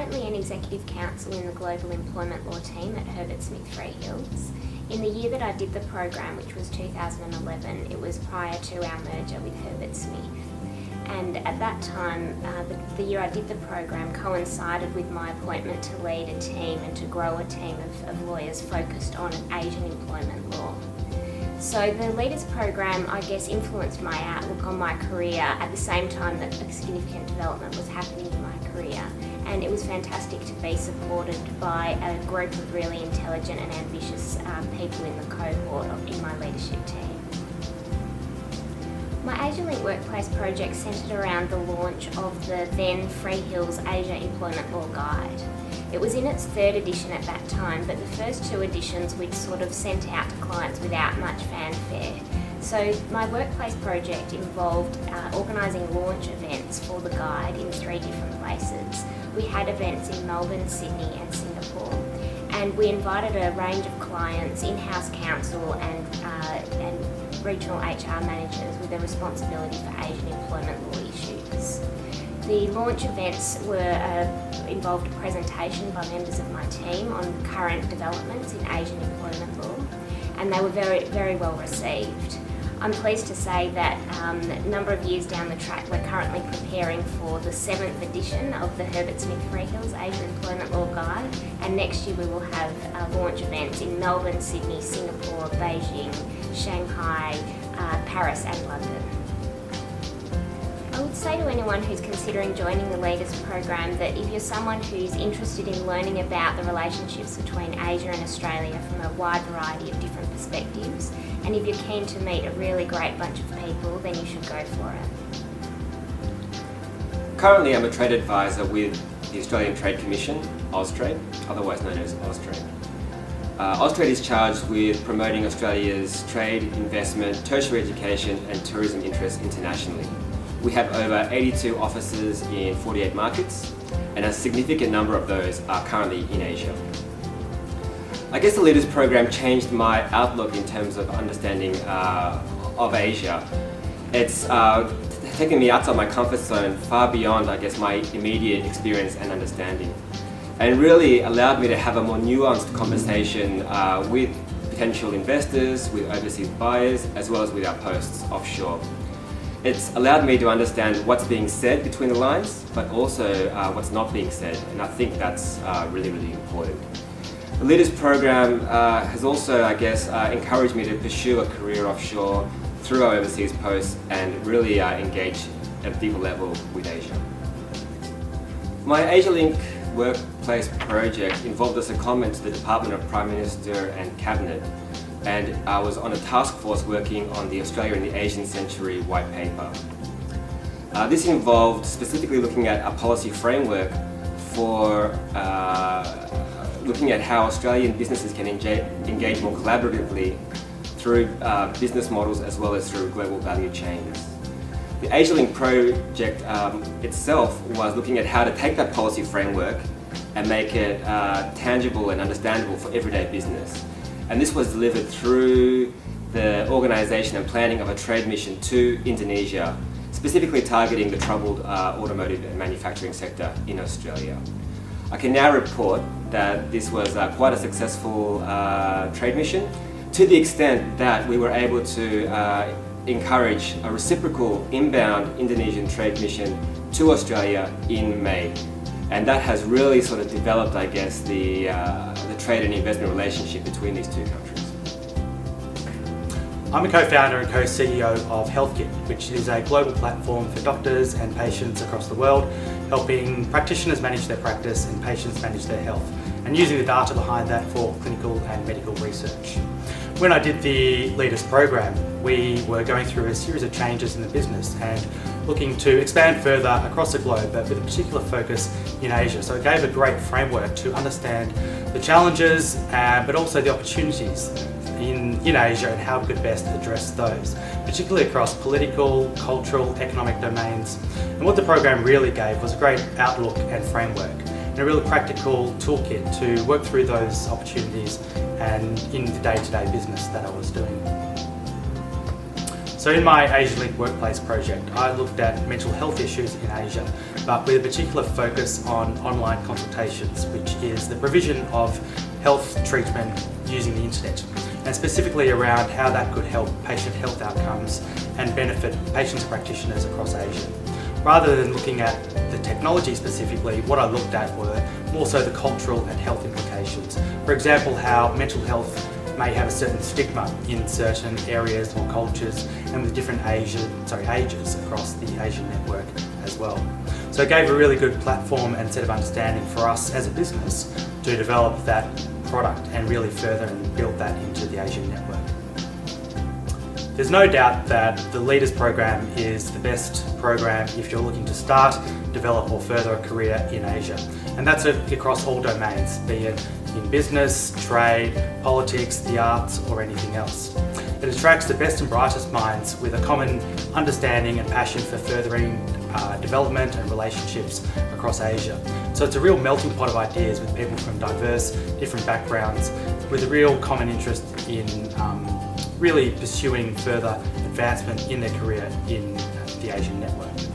currently an Executive Counsel in the Global Employment Law team at Herbert Smith Freehills. In the year that I did the program, which was 2011, it was prior to our merger with Herbert Smith. And at that time, the year I did the program coincided with my appointment to lead a team and to grow a team of lawyers focused on Asian employment law. So the Leaders Program, I guess, influenced my outlook on my career at the same time that a significant development was happening in my career. And it was fantastic to be supported by a group of really intelligent and ambitious people in the cohort in my leadership team. My Asialink Workplace project centred around the launch of the then Freehills Asia Employment Law Guide. It was in its third edition at that time, but the first two editions we'd sort of sent out to clients without much fanfare. So my workplace project involved organising launch events for the guide in 3 different places. We had events in Melbourne, Sydney and Singapore, and we invited a range of clients, in-house counsel and regional HR managers with a responsibility for Asian employment law issues. The launch events involved a presentation by members of my team on current developments in Asian employment law, and they were very, very well received. I'm pleased to say that a number of years down the track, we're currently preparing for the 7th edition of the Herbert Smith Freehills Asian Employment Law Guide, and next year we will have launch events in Melbourne, Sydney, Singapore, Beijing, Shanghai, Paris and London. I would say to anyone who's considering joining the Leaders Program that if you're someone who's interested in learning about the relationships between Asia and Australia from a wide variety of different perspectives, and if you're keen to meet a really great bunch of people, then you should go for it. Currently I'm a trade advisor with the Australian Trade Commission, Austrade, otherwise known as Austrade. Austrade is charged with promoting Australia's trade, investment, tertiary education and tourism interests internationally. We have over 82 offices in 48 markets, and a significant number of those are currently in Asia. I guess the Leaders Program changed my outlook in terms of understanding of Asia. It's taken me outside my comfort zone, far beyond, I guess, my immediate experience and understanding, and really allowed me to have a more nuanced conversation with potential investors, with overseas buyers, as well as with our posts offshore. It's allowed me to understand what's being said between the lines, but also what's not being said, and I think that's really, really important. The Leaders Program has also, I guess, encouraged me to pursue a career offshore through our overseas posts and really engage at a deeper level with Asia. My Asialink Workplace project involved a secondment to the Department of Prime Minister and Cabinet, and I was on a task force working on the Australia in the Asian Century white paper. This involved specifically looking at a policy framework for looking at how Australian businesses can engage more collaboratively through business models as well as through global value chains. The Asialink project itself was looking at how to take that policy framework and make it tangible and understandable for everyday business. And this was delivered through the organisation and planning of a trade mission to Indonesia, specifically targeting the troubled automotive and manufacturing sector in Australia. I can now report that this was quite a successful trade mission, to the extent that we were able to encourage a reciprocal inbound Indonesian trade mission to Australia in May. And that has really sort of developed, I guess, the trade and investment relationship between these two countries. I'm a co-founder and co-CEO of HealthKit, which is a global platform for doctors and patients across the world, helping practitioners manage their practice and patients manage their health, and using the data behind that for clinical and medical research. When I did the Leaders Program, we were going through a series of changes in the business and looking to expand further across the globe, but with a particular focus in Asia. So it gave a great framework to understand the challenges, but also the opportunities in Asia and how we could best address those, particularly across political, cultural, economic domains. And what the program really gave was a great outlook and framework, and a really practical toolkit to work through those opportunities and in the day-to-day business that I was doing. So in my Asialink workplace project, I looked at mental health issues in Asia, but with a particular focus on online consultations, which is the provision of health treatment using the internet, and specifically around how that could help patient health outcomes and benefit patients and practitioners across Asia. Rather than looking at the technology specifically, what I looked at were more so the cultural and health implications. For example, how mental health may have a certain stigma in certain areas or cultures and with different ages across the Asian network as well. So it gave a really good platform and set of understanding for us as a business to develop that product and really further and build that into the Asian network. There's no doubt that the Leaders Program is the best program if you're looking to start, develop or further a career in Asia. And that's across all domains, be it in business, trade, politics, the arts or anything else. It attracts the best and brightest minds with a common understanding and passion for furthering development and relationships across Asia. So it's a real melting pot of ideas with people from diverse, different backgrounds with a real common interest in really pursuing further advancement in their career in the Asian network.